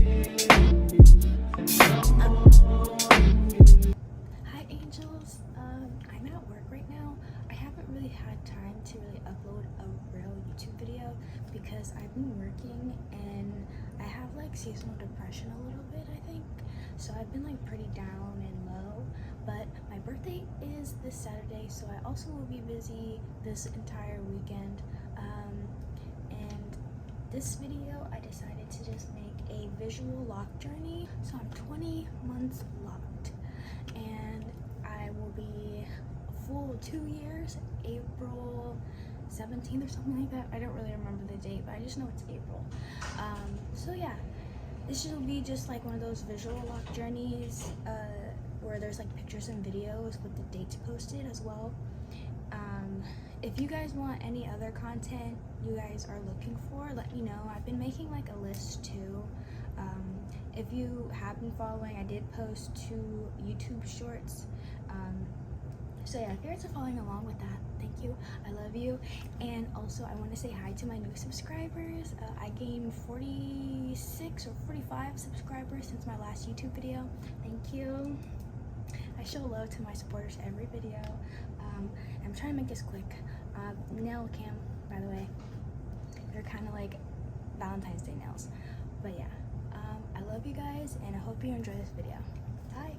Hi angels, I'm at work right now. I haven't really had time to really upload a real YouTube video because I've been working and I have like seasonal depression a little bit, I think. So I've been like pretty down and low, but my birthday is this Saturday, so I also will be busy this entire weekend. And this video I decided to just make a visual lock journey. So I'm 20 months locked and I will be a full 2 years, April 17th or something like that. I don't really remember the date, but I just know it's April. So yeah, this will be just like one of those visual lock journeys where there's like pictures and videos with the dates posted as well. If you guys want any other content you guys are looking for, let me know. I've been making like a list too. If you have been following, I did post 2 YouTube shorts. So yeah, if you guys are following along with that, thank you. I love you. And also I want to say hi to my new subscribers. I gained 46 or 45 subscribers since my last YouTube video. Thank you. I show love to my supporters every video. I'm trying to make this quick. Nail cam, by the way. They're kind of like Valentine's Day nails. But yeah, I love you guys and I hope you enjoy this video. Bye.